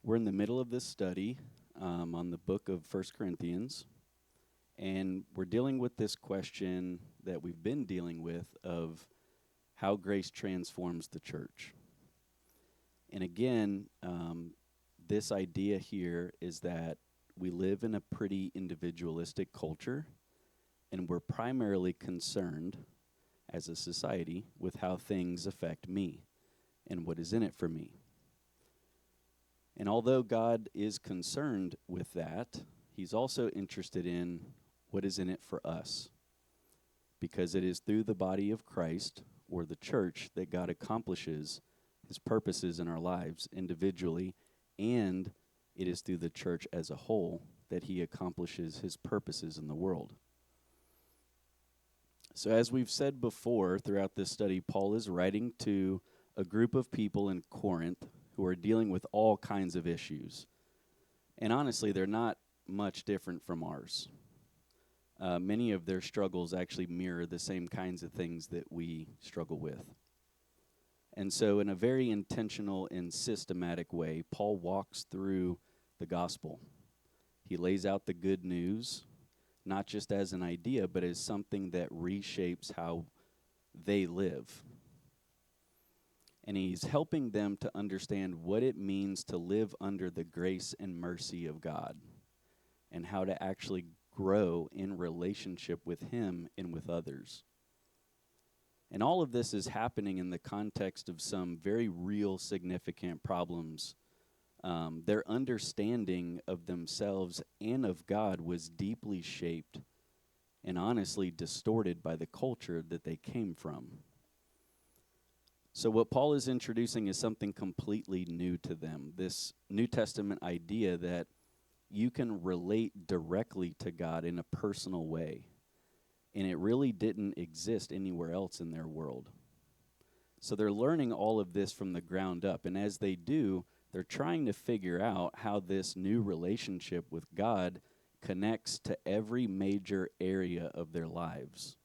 We're in the middle of this study on the book of First Corinthians, and we're dealing with this question that we've been dealing with of how grace transforms the church. And again, this idea here is that we live in a pretty individualistic culture, and we're primarily concerned as a society with how things affect me and what is in it for me. And although God is concerned with that, he's also interested in what is in it for us. Because it is through the body of Christ, or the church, that God accomplishes his purposes in our lives individually, and it is through the church as a whole that he accomplishes his purposes in the world. So as we've said before throughout this study, Paul is writing to a group of people in Corinth who are dealing with all kinds of issues. And honestly, they're not much different from ours. Many of their struggles actually mirror the same kinds of things that we struggle with. And so in a very intentional and systematic way, Paul walks through the gospel. He lays out the good news, not just as an idea, but as something that reshapes how they live. And he's helping them to understand what it means to live under the grace and mercy of God and how to actually grow in relationship with him and with others. And all of this is happening in the context of some very real, significant problems. Their understanding of themselves and of God was deeply shaped and honestly distorted by the culture that they came from. So what Paul is introducing is something completely new to them, this New Testament idea that you can relate directly to God in a personal way. And it really didn't exist anywhere else in their world. So they're learning all of this from the ground up. And as they do, they're trying to figure out how this new relationship with God connects to every major area of their lives.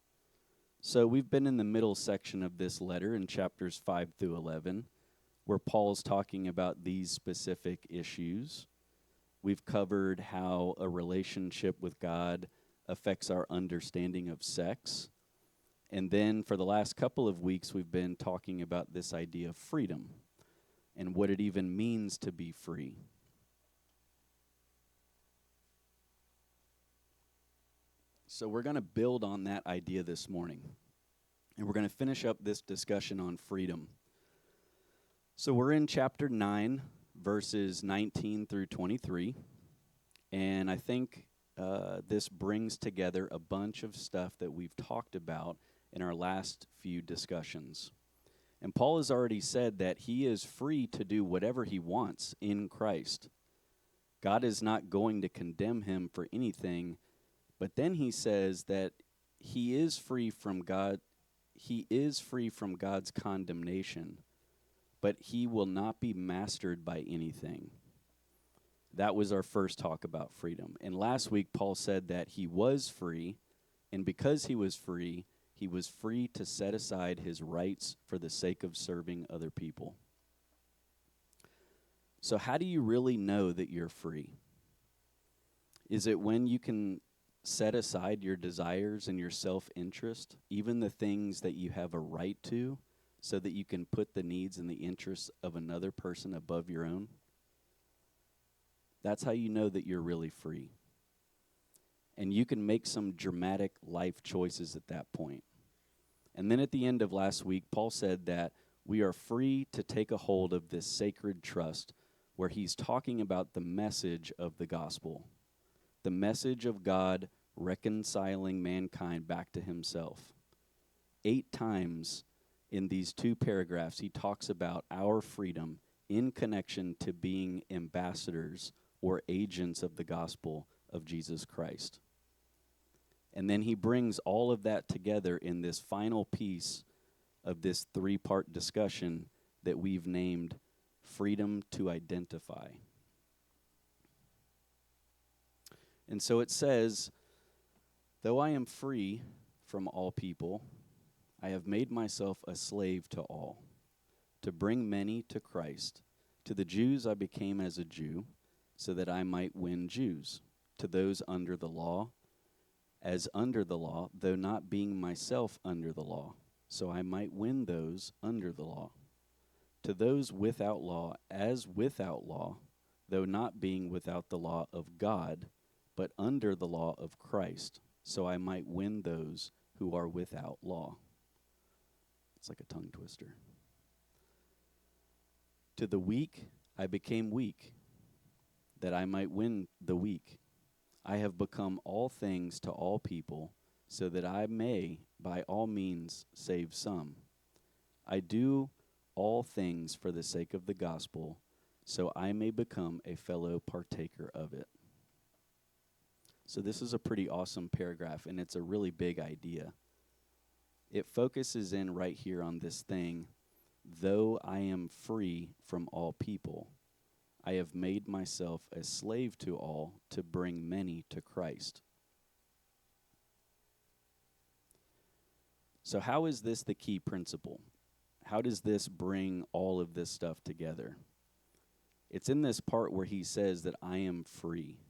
So we've been in the middle section of this letter in chapters 5 through 11, where Paul's talking about these specific issues. We've covered how a relationship with God affects our understanding of sex. And then for the last couple of weeks, we've been talking about this idea of freedom and what it even means to be free. So we're going to build on that idea this morning. And we're going to finish up this discussion on freedom. So we're in chapter 9, verses 19 through 23. And I think this brings together a bunch of stuff that we've talked about in our last few discussions. And Paul has already said that he is free to do whatever he wants in Christ. God is not going to condemn him for anything. But then he says that he is free from God. He is free from God's condemnation, but he will not be mastered by anything. That was our first talk about freedom. And last week, Paul said that he was free, and because he was free to set aside his rights for the sake of serving other people. So how do you really know that you're free? Is it when you can set aside your desires and your self-interest, even the things that you have a right to, so that you can put the needs and the interests of another person above your own? That's how you know that you're really free. And you can make some dramatic life choices at that point. And then at the end of last week, Paul said that we are free to take a hold of this sacred trust where he's talking about the message of the gospel, the message of God reconciling mankind back to himself. 8 times in these 2 paragraphs, he talks about our freedom in connection to being ambassadors or agents of the gospel of Jesus Christ. And then he brings all of that together in this final piece of this 3-part discussion that we've named Freedom to Identify. And so it says, though I am free from all people, I have made myself a slave to all, to bring many to Christ, To the Jews I became as a Jew, so that I might win Jews. To those under the law, as under the law, though not being myself under the law, so I might win those under the law. To those without law, as without law, though not being without the law of God, but under the law of Christ, so I might win those who are without law. It's like a tongue twister. To the weak I became weak, that I might win the weak. I have become all things to all people, so that I may by all means save some. I do all things for the sake of the gospel, so I may become a fellow partaker of it. So this is a pretty awesome paragraph, and it's a really big idea. It focuses in right here on this thing, though I am free from all people, I have made myself a slave to all to bring many to Christ. So how is this the key principle? How does this bring all of this stuff together? It's in this part where he says that I am free,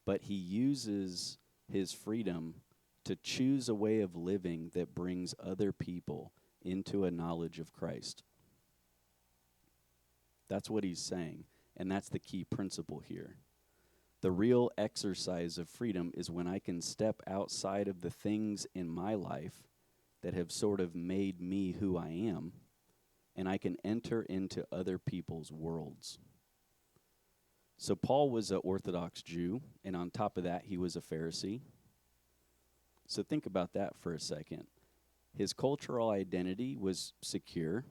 but he uses his freedom to choose a way of living that brings other people into a knowledge of Christ. That's what he's saying, and that's the key principle here. The real exercise of freedom is when I can step outside of the things in my life that have sort of made me who I am, and I can enter into other people's worlds. So Paul was an Orthodox Jew, and on top of that, he was a Pharisee. So think about that for a second. His cultural identity was secure.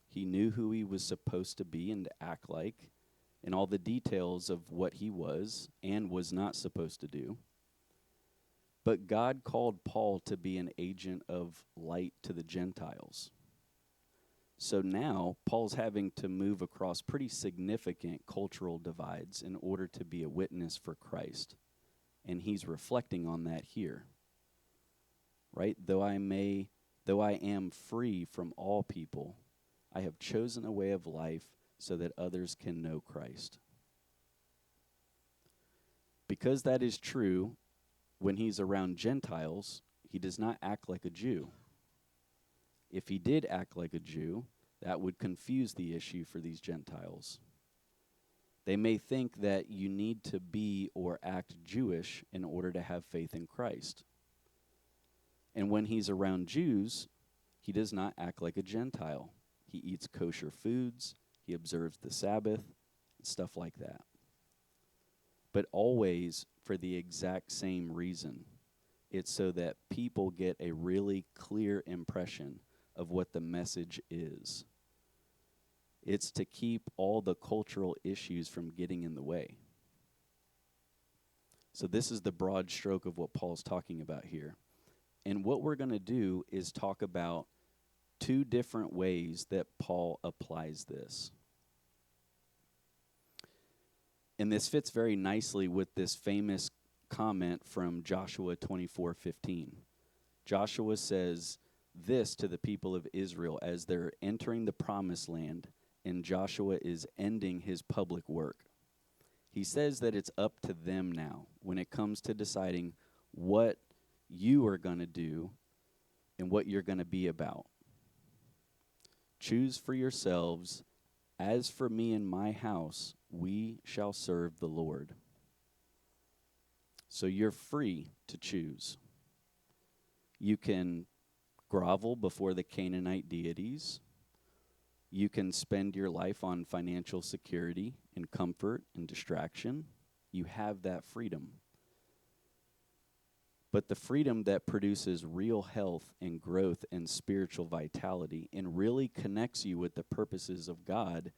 He knew who he was supposed to be and to act like, and all the details of what he was and was not supposed to do. But God called Paul to be an agent of light to the Gentiles. So now Paul's having to move across pretty significant cultural divides in order to be a witness for Christ. And he's reflecting on that here. Right? Though I am free from all people, I have chosen a way of life so that others can know Christ. Because that is true, when he's around Gentiles, he does not act like a Jew. If he did act like a Jew, that would confuse the issue for these Gentiles. They may think that you need to be or act Jewish in order to have faith in Christ. And when he's around Jews, he does not act like a Gentile. He eats kosher foods, he observes the Sabbath, stuff like that. But always for the exact same reason. It's so that people get a really clear impression of what the message is. It's to keep all the cultural issues from getting in the way. So this is the broad stroke of what Paul's talking about here. And what we're going to do is talk about two different ways that Paul applies this. And this fits very nicely with this famous comment from Joshua 24:15. Joshua says this to the people of Israel as they're entering the promised land, and Joshua is ending his public work. He says that it's up to them now when it comes to deciding what you are going to do and what you're going to be about. Choose for yourselves, as for me and my house, we shall serve the Lord. So you're free to choose. You can grovel before the Canaanite deities. You can spend your life on financial security and comfort and distraction. You have that freedom. But the freedom that produces real health and growth and spiritual vitality and really connects you with the purposes of God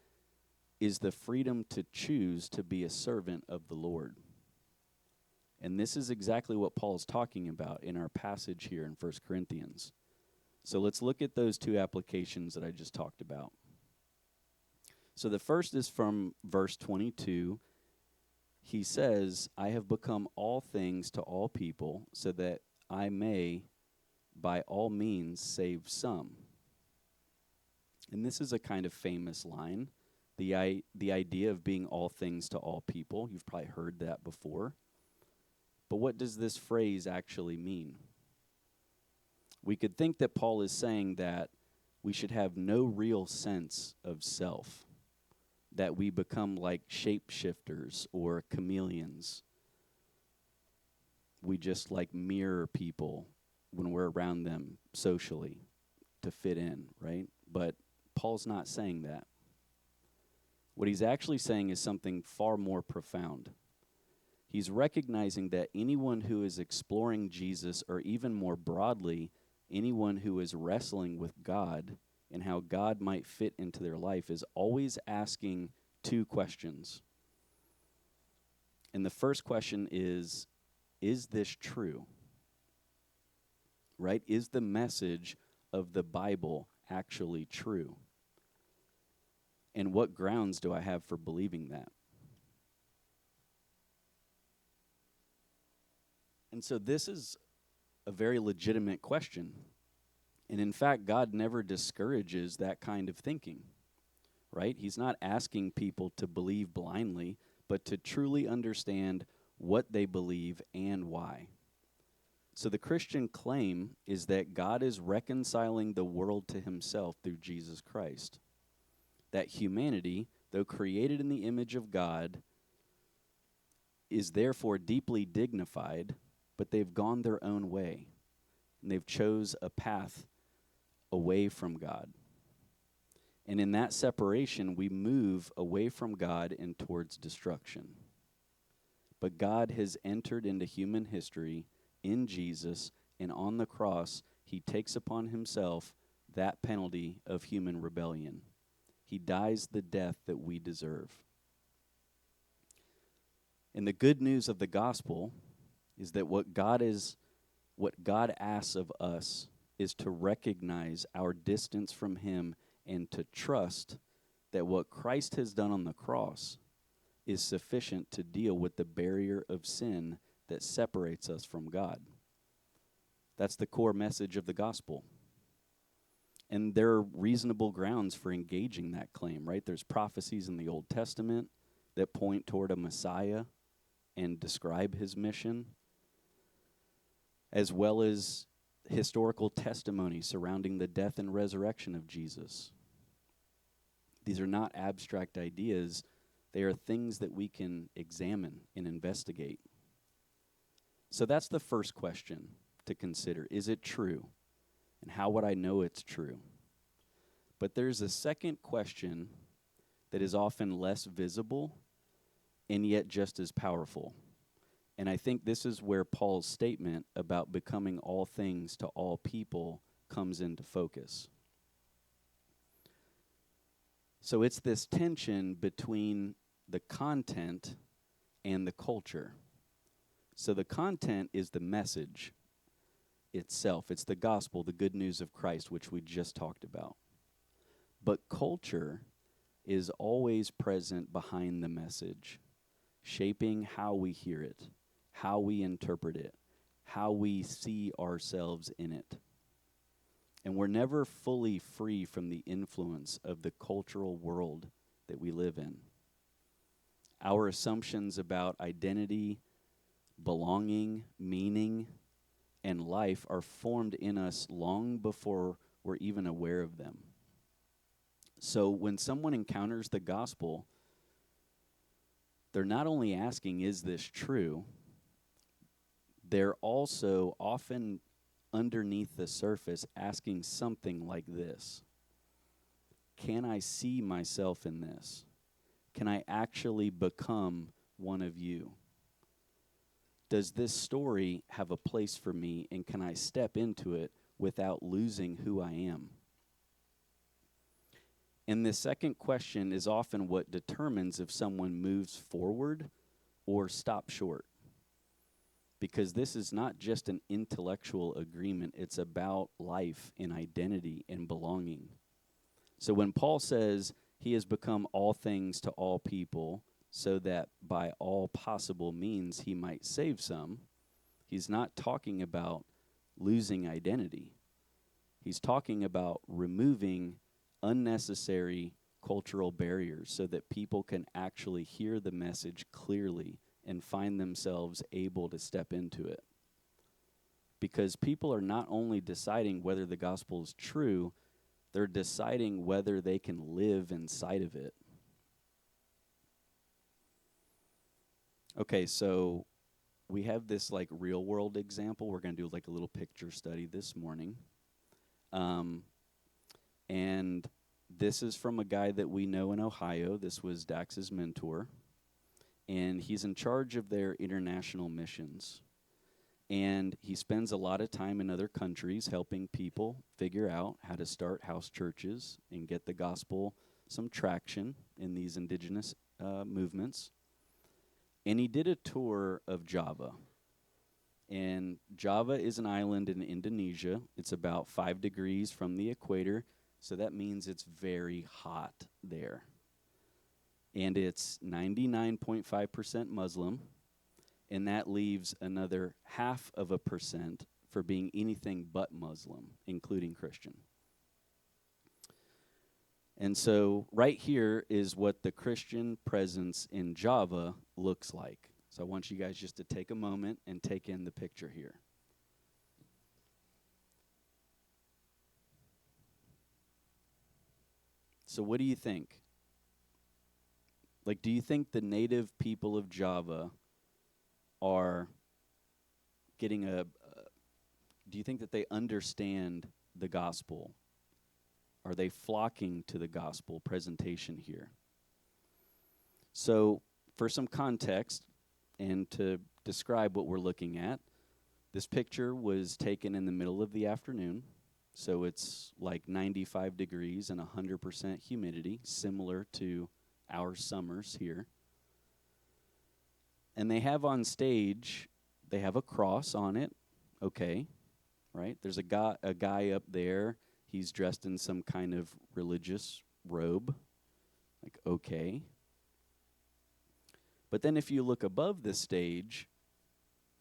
is the freedom to choose to be a servant of the Lord. And this is exactly what Paul is talking about in our passage here in 1 Corinthians. So let's look at those two applications that I just talked about. So the first is from verse 22. He says, I have become all things to all people so that I may by all means save some. And this is a kind of famous line the idea of being all things to all people. You've probably heard that before. But what does this phrase actually mean? We could think that Paul is saying that we should have no real sense of self, that we become like shapeshifters or chameleons. We just like mirror people when we're around them socially to fit in, right? But Paul's not saying that. What he's actually saying is something far more profound. He's recognizing that anyone who is exploring Jesus, or even more broadly, anyone who is wrestling with God and how God might fit into their life, is always asking two questions. And the first question is this true? Right? Is the message of the Bible actually true? And what grounds do I have for believing that? And so this is a very legitimate question. And in fact, God never discourages that kind of thinking, right? He's not asking people to believe blindly, but to truly understand what they believe and why. So the Christian claim is that God is reconciling the world to himself through Jesus Christ. That humanity, though created in the image of God, is therefore deeply dignified, but they've gone their own way, and they've chose a path away from God. And in that separation, we move away from God and towards destruction. But God has entered into human history in Jesus, and on the cross, he takes upon himself that penalty of human rebellion. He dies the death that we deserve. And the good news of the gospel is that what God asks of us is to recognize our distance from him and to trust that what Christ has done on the cross is sufficient to deal with the barrier of sin that separates us from God. That's the core message of the gospel. And there are reasonable grounds for engaging that claim, right? There's prophecies in the Old Testament that point toward a Messiah and describe his mission, as well as historical testimony surrounding the death and resurrection of Jesus. These are not abstract ideas. They are things that we can examine and investigate. So that's the first question to consider. Is it true? And how would I know it's true? But there's a second question that is often less visible and yet just as powerful. And I think this is where Paul's statement about becoming all things to all people comes into focus. So it's this tension between the content and the culture. So the content is the message itself. It's the gospel, the good news of Christ, which we just talked about. But culture is always present behind the message, shaping how we hear it, how we interpret it, how we see ourselves in it. And we're never fully free from the influence of the cultural world that we live in. Our assumptions about identity, belonging, meaning, and life are formed in us long before we're even aware of them. So when someone encounters the gospel, they're not only asking, is this true? They're also often underneath the surface asking something like this. Can I see myself in this? Can I actually become one of you? Does this story have a place for me, and can I step into it without losing who I am? And the second question is often what determines if someone moves forward or stops short. Because this is not just an intellectual agreement, it's about life and identity and belonging. So when Paul says he has become all things to all people so that by all possible means he might save some, he's not talking about losing identity. He's talking about removing unnecessary cultural barriers so that people can actually hear the message clearly and find themselves able to step into it. Because people are not only deciding whether the gospel is true, they're deciding whether they can live inside of it. Okay, so we have this like real world example. We're going to do like a little picture study this morning. And this is from a guy that we know in Ohio. This was Dax's mentor. And he's in charge of their international missions. And he spends a lot of time in other countries helping people figure out how to start house churches and get the gospel some traction in these indigenous movements. And he did a tour of Java. And Java is an island in Indonesia. It's about 5 degrees from the equator, so that means it's very hot there. And it's 99.5% Muslim, and that leaves another 0.5% for being anything but Muslim, including Christian. And so right here is what the Christian presence in Java looks like. So I want you guys just to take a moment and take in the picture here. So what do you think? Like, do you think the native people of Java are getting do you think that they understand the gospel? Are they flocking to the gospel presentation here? So, for some context and to describe what we're looking at, this picture was taken in the middle of the afternoon. So it's like 95 degrees and 100% humidity, similar to our summers here. And they have on stage, they have a cross on it. Okay, right? There's a guy up there. He's dressed in some kind of religious robe. Like, okay. But then if you look above the stage,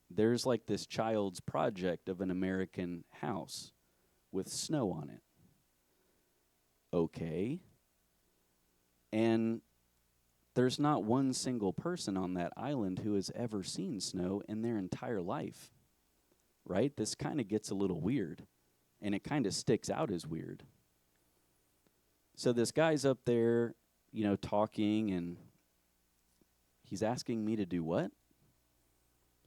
there's like this child's project of an American house with snow on it. Okay. And there's not one single person on that island who has ever seen snow in their entire life. Right? This kind of gets a little weird. And it kind of sticks out as weird. So this guy's up there, talking, and he's asking me to do what?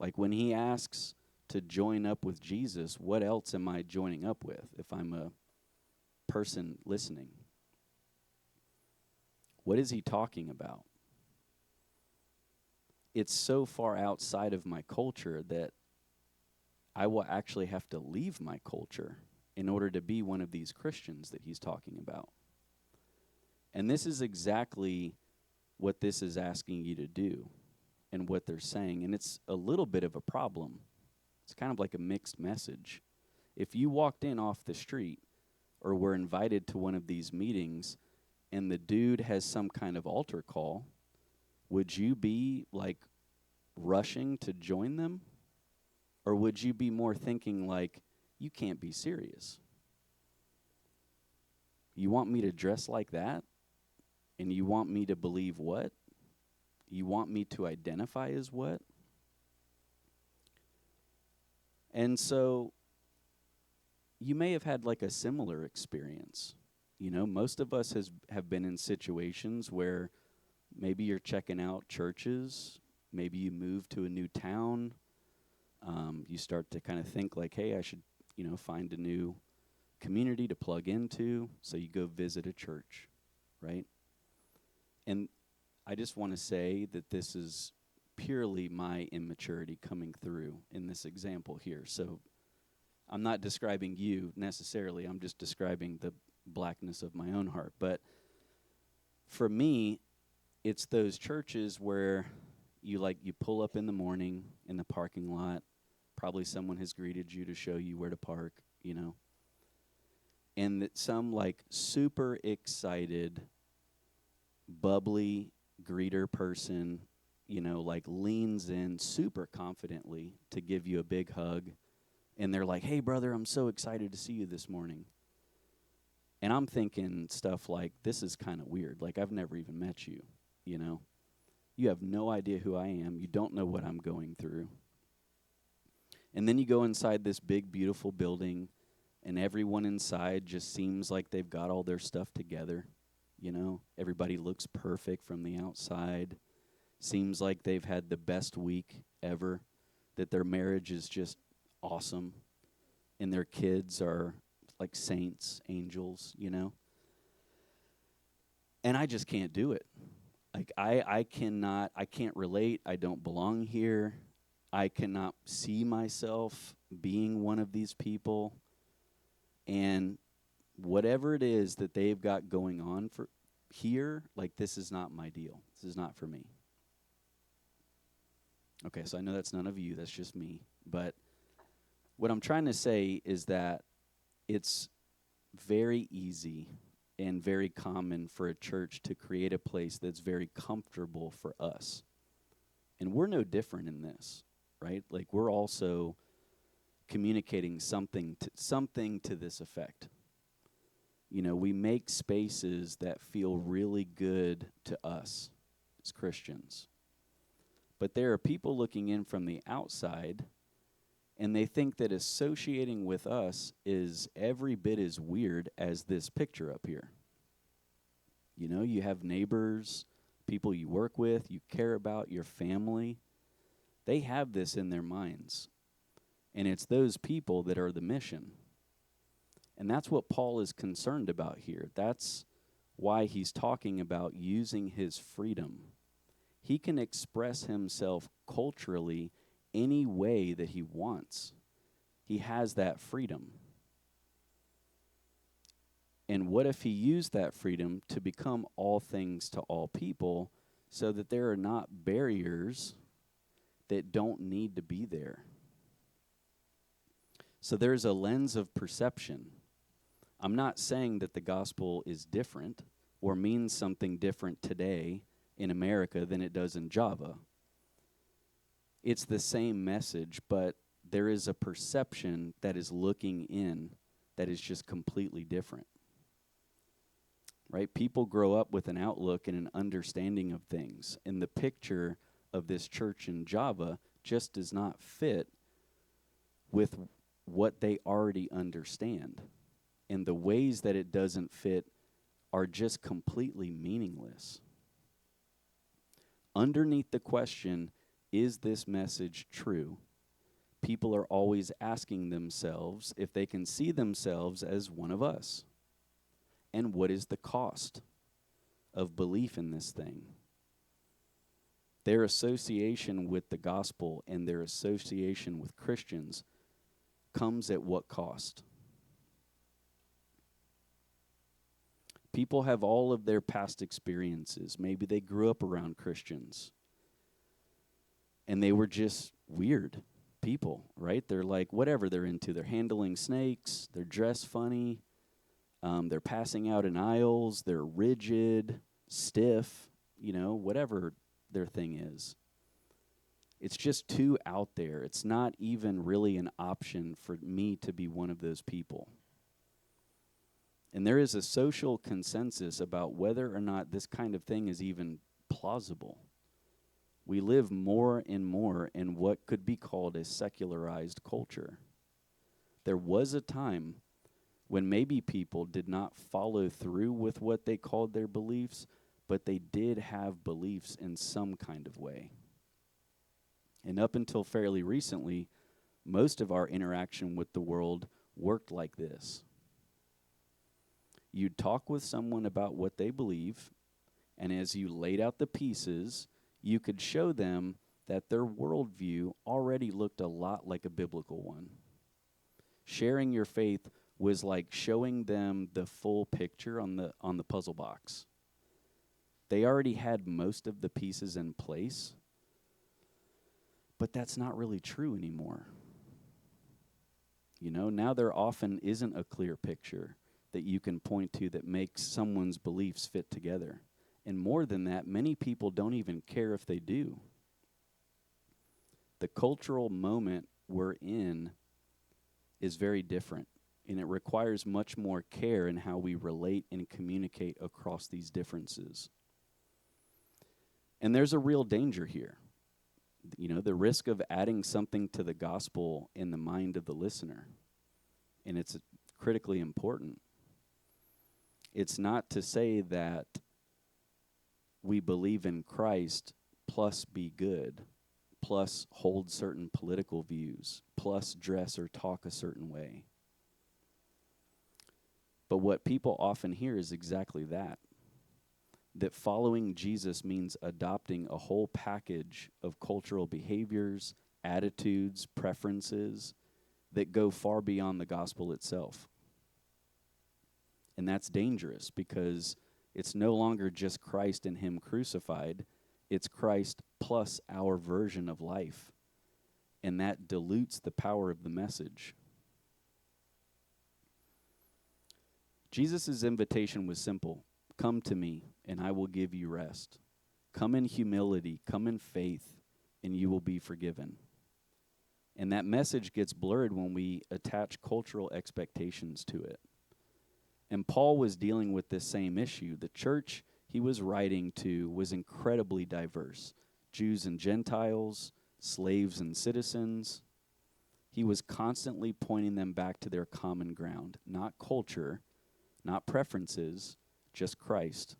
Like when he asks to join up with Jesus, what else am I joining up with if I'm a person listening? What is he talking about? It's so far outside of my culture that I will actually have to leave my culture in order to be one of these Christians that he's talking about. And this is exactly what this is asking you to do and what they're saying. And it's a little bit of a problem. It's kind of like a mixed message. If you walked in off the street or were invited to one of these meetings and the dude has some kind of altar call, would you be like rushing to join them? Or would you be more thinking like, you can't be serious? You want me to dress like that? And you want me to believe what? You want me to identify as what? And so you may have had like a similar experience. Most of us have been in situations where maybe you're checking out churches, maybe you move to a new town, you start to kind of think like, hey, I should, find a new community to plug into, so you go visit a church, right? And I just want to say that this is purely my immaturity coming through in this example here. So I'm not describing you necessarily. I'm just describing the blackness of my own heart. But for me, it's those churches where you pull up in the morning in the parking lot. Probably someone has greeted you to show you where to park, And that some super excited, bubbly greeter person, leans in super confidently to give you a big hug. And they're like, hey, brother, I'm so excited to see you this morning. And I'm thinking stuff like, this is kind of weird. Like, I've never even met you, you know? You have no idea who I am. You don't know what I'm going through. And then you go inside this big, beautiful building, and everyone inside just seems like they've got all their stuff together, you know? Everybody looks perfect from the outside. Seems like they've had the best week ever, that their marriage is just awesome, and their kids are like saints, angels, you know? And I just can't do it. Like, I can't relate. I don't belong here. I cannot see myself being one of these people. And whatever it is that they've got going on for here, like, this is not my deal. This is not for me. Okay, so I know that's none of you. That's just me. But what I'm trying to say is that it's very easy and very common for a church to create a place that's very comfortable for us. And we're no different in this, right? Like, we're also communicating something to this effect. You know, we make spaces that feel really good to us as Christians. But there are people looking in from the outside, and they think that associating with us is every bit as weird as this picture up here. You know, you have neighbors, people you work with, you care about, your family. They have this in their minds. And it's those people that are the mission. And that's what Paul is concerned about here. That's why he's talking about using his freedom. He can express himself culturally any way that he wants. He has that freedom. And what if he used that freedom to become all things to all people so that there are not barriers that don't need to be there? So there's a lens of perception. I'm not saying that the gospel is different or means something different today in America than it does in Java. It's the same message, but there is a perception that is looking in that is just completely different. Right? People grow up with an outlook and an understanding of things, and the picture of this church in Java just does not fit with what they already understand. And the ways that it doesn't fit are just completely meaningless. Underneath the question, is this message true? People are always asking themselves if they can see themselves as one of us. And what is the cost of belief in this thing? Their association with the gospel and their association with Christians comes at what cost? People have all of their past experiences. Maybe they grew up around Christians, and they were just weird people, right? They're like, whatever they're into. They're handling snakes. They're dressed funny. They're passing out in aisles. They're rigid, stiff, you know, whatever their thing is. It's just too out there. It's not even really an option for me to be one of those people. And there is a social consensus about whether or not this kind of thing is even plausible. We live more and more in what could be called a secularized culture. There was a time when maybe people did not follow through with what they called their beliefs, but they did have beliefs in some kind of way. And up until fairly recently, most of our interaction with the world worked like this. You'd talk with someone about what they believe, and as you laid out the pieces, you could show them that their worldview already looked a lot like a biblical one. Sharing your faith was like showing them the full picture on the puzzle box. They already had most of the pieces in place, but that's not really true anymore. You know, now there often isn't a clear picture that you can point to that makes someone's beliefs fit together. And more than that, many people don't even care if they do. The cultural moment we're in is very different. And it requires much more care in how we relate and communicate across these differences. And there's a real danger here. You know, the risk of adding something to the gospel in the mind of the listener. And it's critically important. It's not to say that we believe in Christ plus be good, plus hold certain political views, plus dress or talk a certain way. But what people often hear is exactly that. That following Jesus means adopting a whole package of cultural behaviors, attitudes, preferences that go far beyond the gospel itself. And that's dangerous because it's no longer just Christ and Him crucified. It's Christ plus our version of life. And that dilutes the power of the message. Jesus' invitation was simple. Come to me, and I will give you rest. Come in humility, come in faith, and you will be forgiven. And that message gets blurred when we attach cultural expectations to it. And Paul was dealing with this same issue. The church he was writing to was incredibly diverse. Jews and Gentiles, slaves and citizens. He was constantly pointing them back to their common ground, not culture, not preferences, just Christ.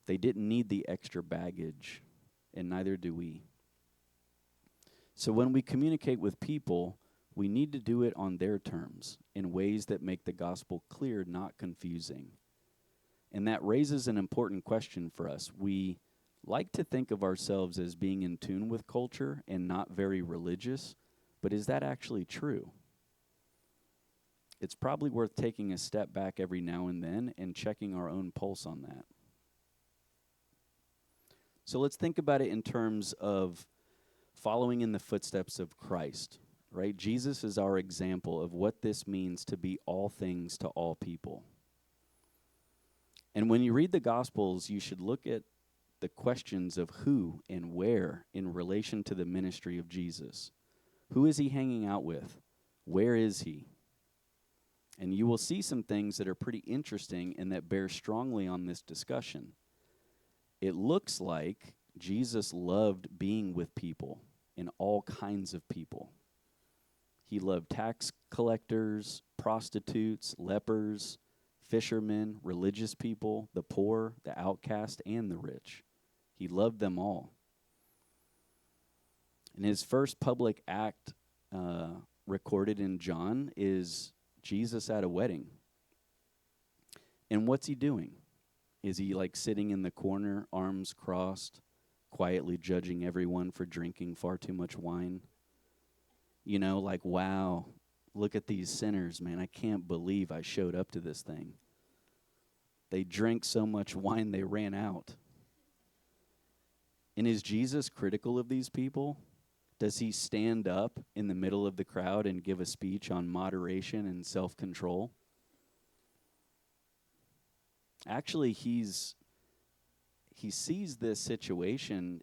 They didn't need the extra baggage, and neither do we. So when we communicate with people, we need to do it on their terms, in ways that make the gospel clear, not confusing. And that raises an important question for us. We like to think of ourselves as being in tune with culture and not very religious, but is that actually true? It's probably worth taking a step back every now and then and checking our own pulse on that. So let's think about it in terms of following in the footsteps of Christ, right? Jesus is our example of what this means to be all things to all people. And when you read the Gospels, you should look at the questions of who and where in relation to the ministry of Jesus. Who is he hanging out with? Where is he? And you will see some things that are pretty interesting and that bear strongly on this discussion. It looks like Jesus loved being with people, and all kinds of people. He loved tax collectors, prostitutes, lepers, fishermen, religious people, the poor, the outcast, and the rich. He loved them all. And his first public act recorded in John is Jesus at a wedding. And what's he doing? Is he like sitting in the corner, arms crossed, quietly judging everyone for drinking far too much wine? You know, like, wow, look at these sinners, man. I can't believe I showed up to this thing. They drank so much wine they ran out. And is Jesus critical of these people? Does he stand up in the middle of the crowd and give a speech on moderation and self-control? Actually, he sees this situation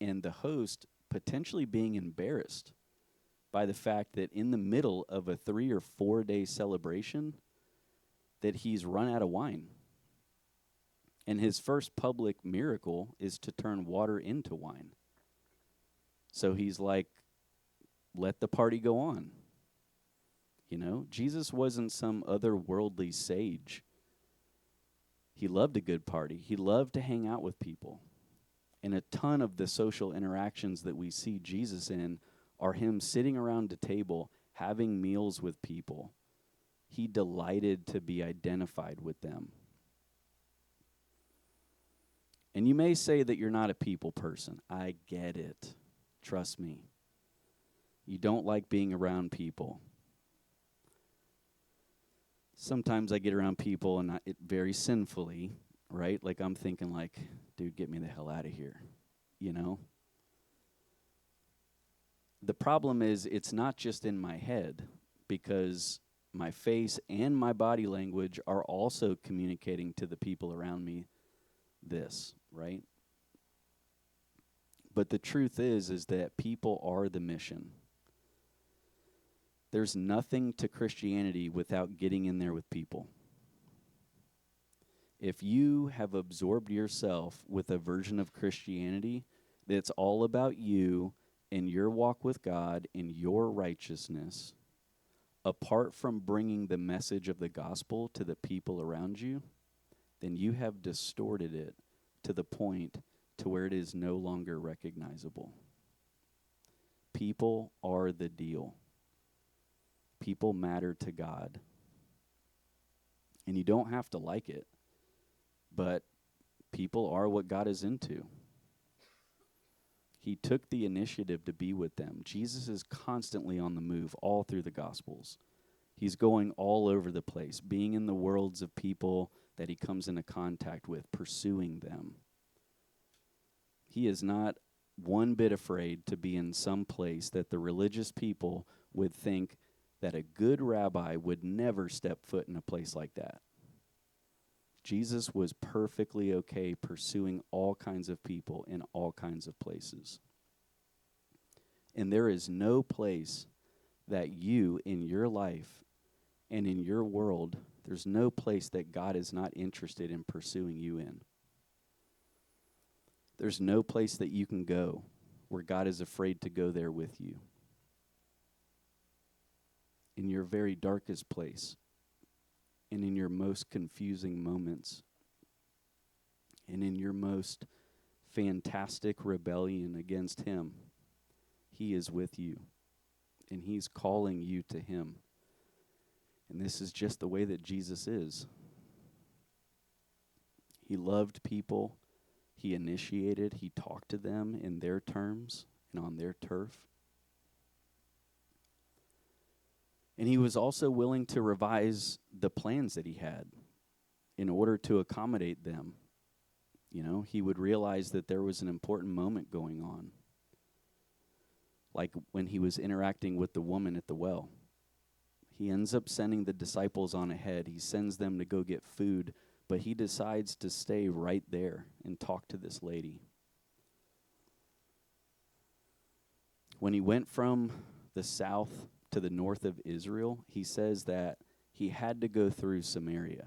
and the host potentially being embarrassed by the fact that in the middle of a 3 or 4 day celebration that he's run out of wine. And his first public miracle is to turn water into wine. So he's like, let the party go on. You know, Jesus wasn't some otherworldly sage. He loved a good party. He loved to hang out with people. And a ton of the social interactions that we see Jesus in are him sitting around a table, having meals with people. He delighted to be identified with them. And you may say that you're not a people person. I get it. Trust me. You don't like being around people. Sometimes I get around people and it very sinfully, right? Like I'm thinking like, dude, get me the hell out of here, you know? The problem is it's not just in my head, because my face and my body language are also communicating to the people around me this, right? But the truth is that people are the mission. There's nothing to Christianity without getting in there with people. If you have absorbed yourself with a version of Christianity that's all about you and your walk with God and your righteousness, apart from bringing the message of the gospel to the people around you, then you have distorted it to the point to where it is no longer recognizable. People are the deal. People matter to God. And you don't have to like it, but people are what God is into. He took the initiative to be with them. Jesus is constantly on the move all through the Gospels. He's going all over the place, being in the worlds of people that he comes into contact with, pursuing them. He is not one bit afraid to be in some place that the religious people would think that a good rabbi would never step foot in a place like that. Jesus was perfectly okay pursuing all kinds of people in all kinds of places. And there is no place that you, in your life and in your world, there's no place that God is not interested in pursuing you in. There's no place that you can go where God is afraid to go there with you. In your very darkest place, and in your most confusing moments, and in your most fantastic rebellion against him, he is with you, and he's calling you to him. And this is just the way that Jesus is. He loved people. He initiated. He talked to them in their terms and on their turf. And he was also willing to revise the plans that he had in order to accommodate them. You know, he would realize that there was an important moment going on. Like when he was interacting with the woman at the well. He ends up sending the disciples on ahead. He sends them to go get food, but he decides to stay right there and talk to this lady. When he went from the south to the north of Israel, he says that he had to go through Samaria.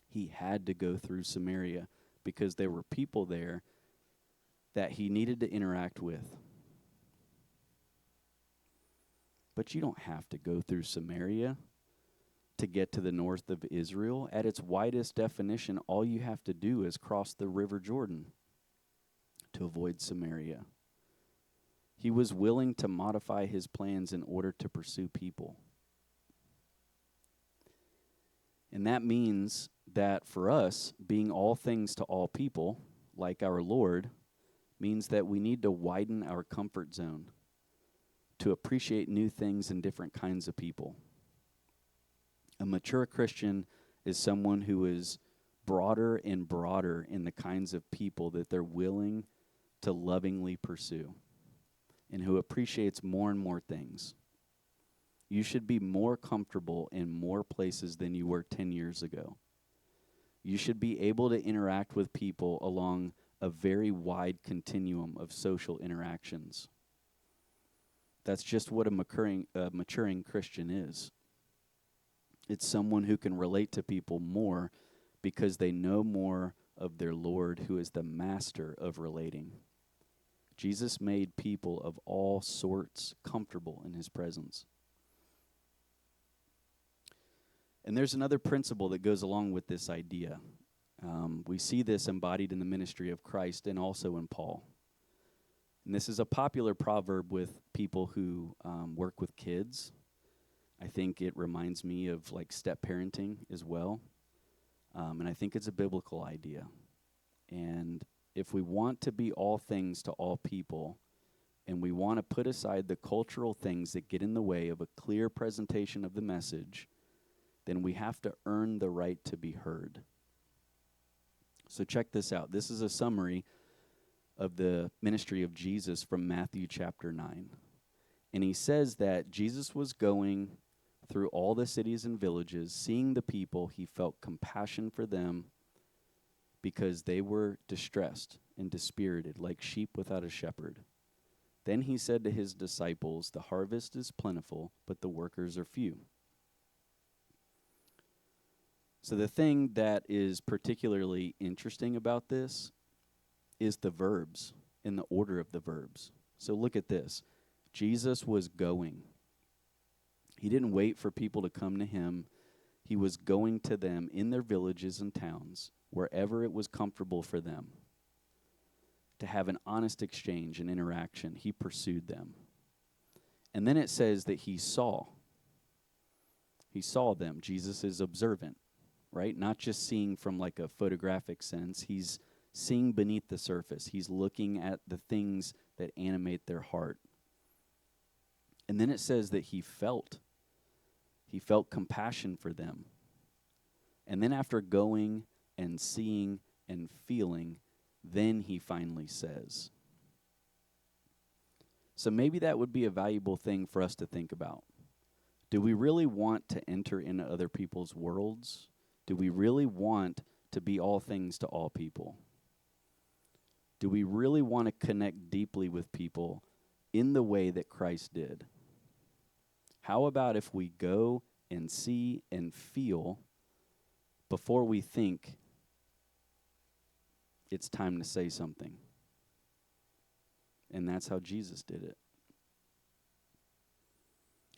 He had to go through Samaria because there were people there that he needed to interact with. But you don't have to go through Samaria to get to the north of Israel. At its widest definition, all you have to do is cross the River Jordan to avoid Samaria. He was willing to modify his plans in order to pursue people. And that means that for us, being all things to all people, like our Lord, means that we need to widen our comfort zone to appreciate new things and different kinds of people. A mature Christian is someone who is broader and broader in the kinds of people that they're willing to lovingly pursue, and who appreciates more and more things. You should be more comfortable in more places than you were 10 years ago. You should be able to interact with people along a very wide continuum of social interactions. That's just what a maturing Christian is. It's someone who can relate to people more because they know more of their Lord, who is the master of relating. Jesus made people of all sorts comfortable in his presence. And there's another principle that goes along with this idea. We see this embodied in the ministry of Christ and also in Paul. And this is a popular proverb with people who work with kids. I think it reminds me of like step parenting as well. And I think it's a biblical idea. And if we want to be all things to all people, and we want to put aside the cultural things that get in the way of a clear presentation of the message, then we have to earn the right to be heard. So check this out. This is a summary of the ministry of Jesus from Matthew chapter 9. And he says that Jesus was going through all the cities and villages, seeing the people. He felt compassion for them because they were distressed and dispirited, like sheep without a shepherd. Then he said to his disciples, "The harvest is plentiful, but the workers are few." So the thing that is particularly interesting about this is the verbs in the order of the verbs. So look at this. Jesus was going. He didn't wait for people to come to him. He was going to them in their villages and towns, wherever it was comfortable for them, to have an honest exchange and interaction. He pursued them. And then it says that he saw. He saw them. Jesus is observant, right? Not just seeing from like a photographic sense. He's seeing beneath the surface. He's looking at the things that animate their heart. And then it says that he felt. He felt compassion for them. And then after going and seeing and feeling, then he finally says. So maybe that would be a valuable thing for us to think about. Do we really want to enter into other people's worlds? Do we really want to be all things to all people? Do we really want to connect deeply with people in the way that Christ did? How about if we go and see and feel before we think it's time to say something? And that's how Jesus did it.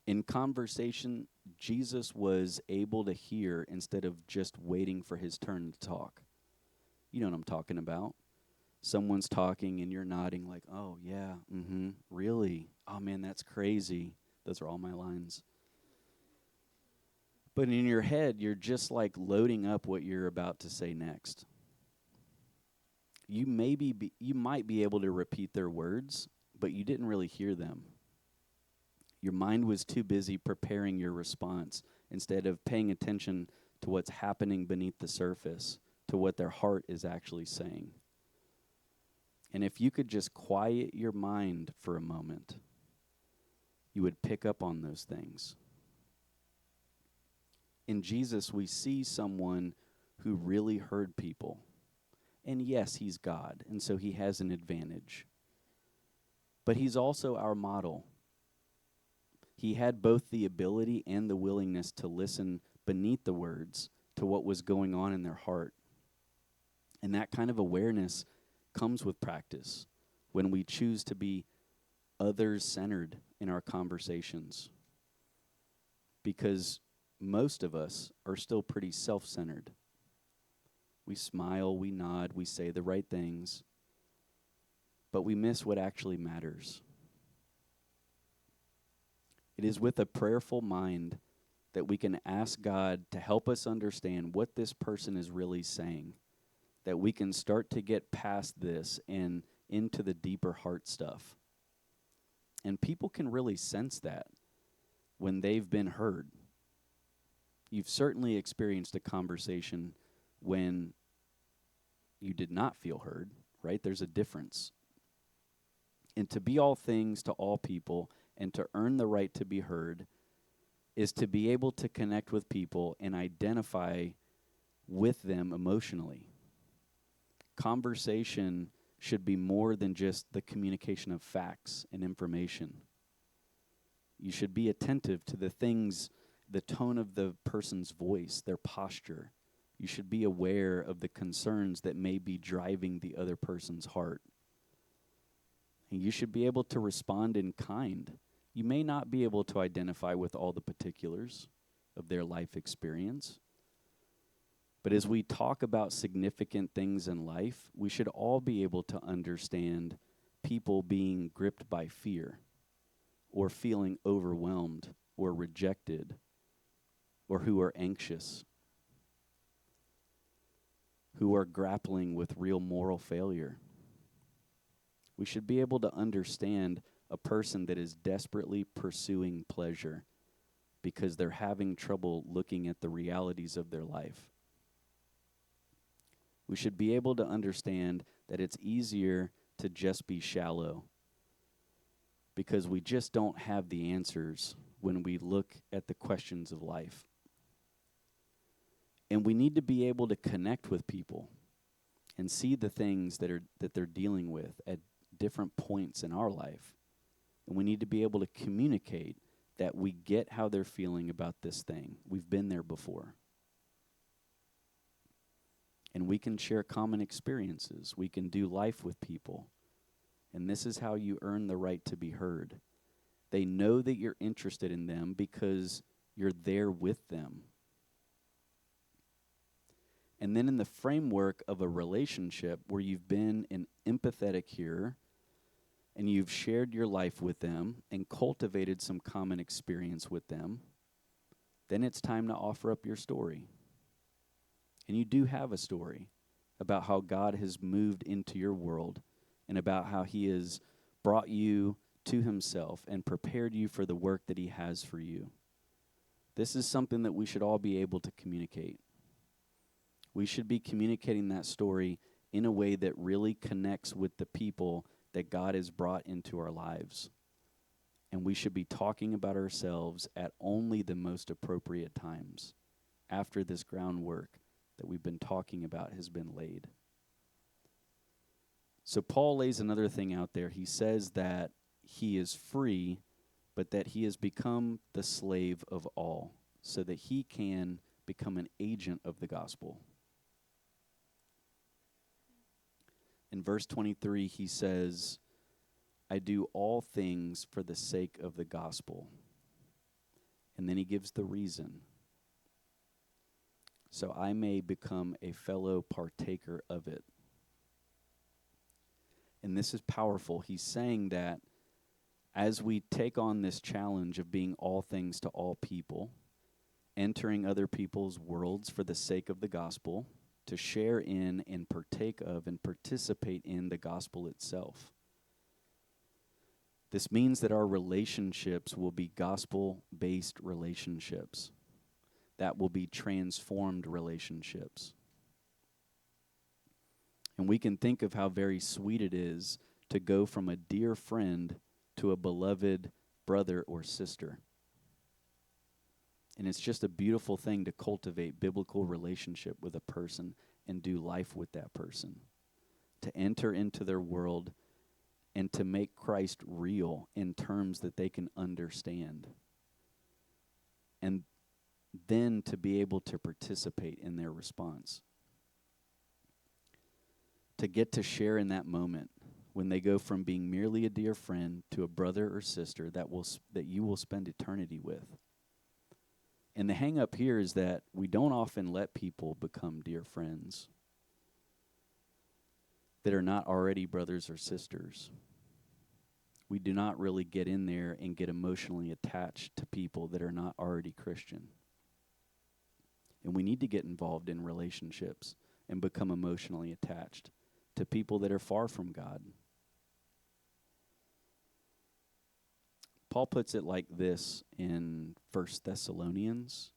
In conversation, Jesus was able to hear instead of just waiting for his turn to talk. You know what I'm talking about. Someone's talking and you're nodding like, "Oh, yeah, really? Oh, man, that's crazy." Those are all my lines. But in your head, you're just like loading up what you're about to say next. You might be able to repeat their words, but you didn't really hear them. Your mind was too busy preparing your response instead of paying attention to what's happening beneath the surface, to what their heart is actually saying. And if you could just quiet your mind for a moment, you would pick up on those things. In Jesus, we see someone who really heard people. And yes, he's God, and so he has an advantage. But he's also our model. He had both the ability and the willingness to listen beneath the words to what was going on in their heart. And that kind of awareness comes with practice when we choose to be others-centered in our conversations. Because most of us are still pretty self-centered. We smile, we nod, we say the right things, but we miss what actually matters. It is with a prayerful mind that we can ask God to help us understand what this person is really saying, that we can start to get past this and into the deeper heart stuff. And people can really sense that when they've been heard. You've certainly experienced a conversation when you did not feel heard, right? There's a difference. And to be all things to all people and to earn the right to be heard is to be able to connect with people and identify with them emotionally. Conversation should be more than just the communication of facts and information. You should be attentive to the things, the tone of the person's voice, their posture. You should be aware of the concerns that may be driving the other person's heart. And you should be able to respond in kind. You may not be able to identify with all the particulars of their life experience. But as we talk about significant things in life, we should all be able to understand people being gripped by fear or feeling overwhelmed or rejected or who are anxious, who are grappling with real moral failure. We should be able to understand a person that is desperately pursuing pleasure because they're having trouble looking at the realities of their life. We should be able to understand that it's easier to just be shallow because we just don't have the answers when we look at the questions of life. And we need to be able to connect with people and see the things that they're dealing with at different points in our life And we need to be able to communicate that we get how they're feeling about this thing. We've been there before. And we can share common experiences. We can do life with people. And this is how you earn the right to be heard. They know that you're interested in them because you're there with them. And then in the framework of a relationship where you've been an empathetic hearer and you've shared your life with them and cultivated some common experience with them, then it's time to offer up your story. And you do have a story about how God has moved into your world and about how he has brought you to himself and prepared you for the work that he has for you. This is something that we should all be able to communicate. We should be communicating that story in a way that really connects with the people that God has brought into our lives. And we should be talking about ourselves at only the most appropriate times after this groundwork that we've been talking about has been laid. So Paul lays another thing out there. He says that he is free, but that he has become the slave of all, so that he can become an agent of the gospel. In verse 23, he says, I do all things for the sake of the gospel. And then he gives the reason. So I may become a fellow partaker of it. And this is powerful. He's saying that as we take on this challenge of being all things to all people, entering other people's worlds for the sake of the gospel, to share in and partake of and participate in the gospel itself. This means that our relationships will be gospel-based relationships. That will be transformed relationships. And we can think of how very sweet it is to go from a dear friend to a beloved brother or sister. And it's just a beautiful thing to cultivate biblical relationship with a person and do life with that person. To enter into their world and to make Christ real in terms that they can understand. And then to be able to participate in their response. To get to share in that moment when they go from being merely a dear friend to a brother or sister that you will spend eternity with. And the hang up here is that we don't often let people become dear friends that are not already brothers or sisters. We do not really get in there and get emotionally attached to people that are not already Christian. And we need to get involved in relationships and become emotionally attached to people that are far from God. Paul puts it like this in 1 Thessalonians.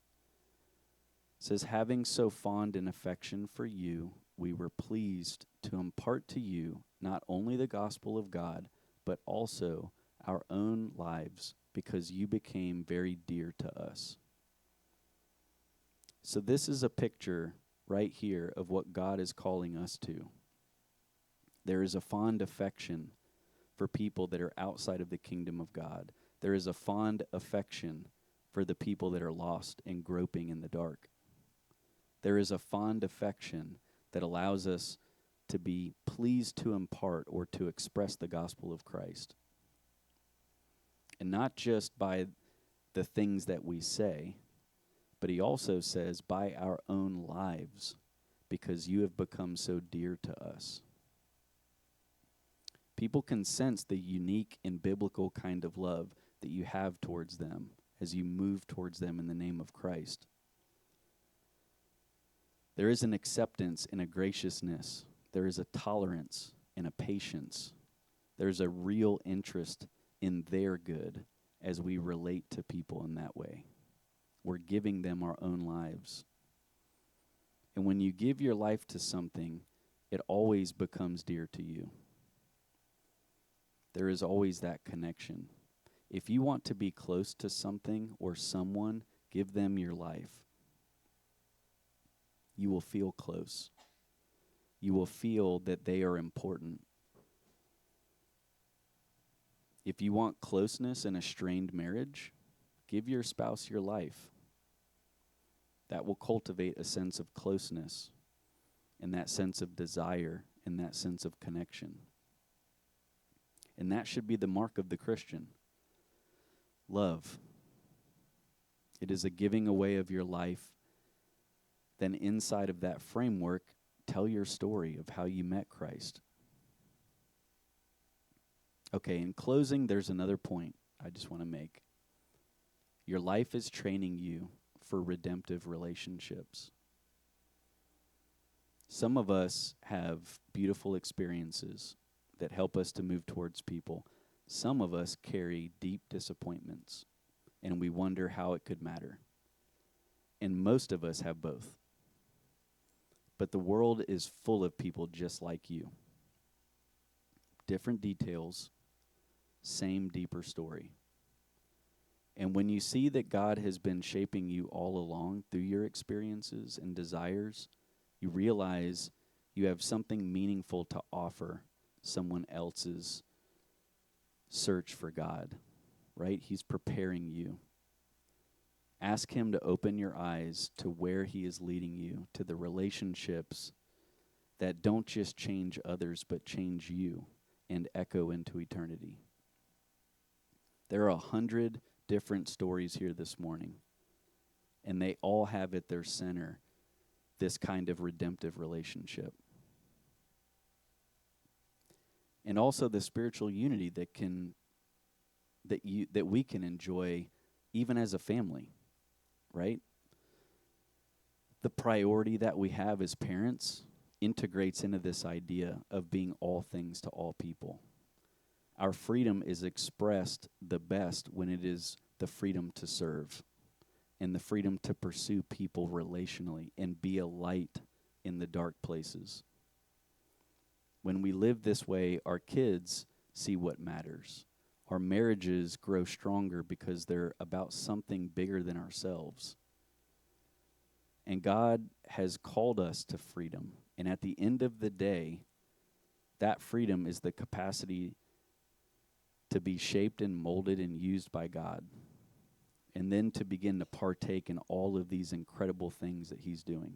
It says, having so fond an affection for you, we were pleased to impart to you not only the gospel of God, but also our own lives, because you became very dear to us. So this is a picture right here of what God is calling us to. There is a fond affection for people that are outside of the kingdom of God. There is a fond affection for the people that are lost and groping in the dark. There is a fond affection that allows us to be pleased to impart or to express the gospel of Christ. And not just by the things that we say, but he also says by our own lives, because you have become so dear to us. People can sense the unique and biblical kind of love that you have towards them as you move towards them in the name of Christ. There is an acceptance and a graciousness. There is a tolerance and a patience. There's a real interest in their good as we relate to people in that way. We're giving them our own lives. And when you give your life to something, it always becomes dear to you. There is always that connection. If you want to be close to something or someone, give them your life. You will feel close. You will feel that they are important. If you want closeness in a strained marriage, give your spouse your life. That will cultivate a sense of closeness and that sense of desire and that sense of connection. And that should be the mark of the Christian. Love. It is a giving away of your life. Then inside of that framework, tell your story of how you met Christ. Okay, in closing, there's another point I just want to make. Your life is training you for redemptive relationships. Some of us have beautiful experiences that help us to move towards people. Some of us carry deep disappointments, and we wonder how it could matter. And most of us have both. But the world is full of people just like you. Different details, same deeper story. And when you see that God has been shaping you all along through your experiences and desires, you realize you have something meaningful to offer someone else's search for God, right? He's preparing you. Ask him to open your eyes to where he is leading you, to the relationships that don't just change others, but change you and echo into eternity. There are 100 different stories here this morning, and they all have at their center this kind of redemptive relationship. And also the spiritual unity that we can enjoy even as a family, right? The priority that we have as parents integrates into this idea of being all things to all people. Our freedom is expressed the best when it is the freedom to serve and the freedom to pursue people relationally and be a light in the dark places. When we live this way, our kids see what matters. Our marriages grow stronger because they're about something bigger than ourselves. And God has called us to freedom. And at the end of the day, that freedom is the capacity to be shaped and molded and used by God, and then to begin to partake in all of these incredible things that he's doing.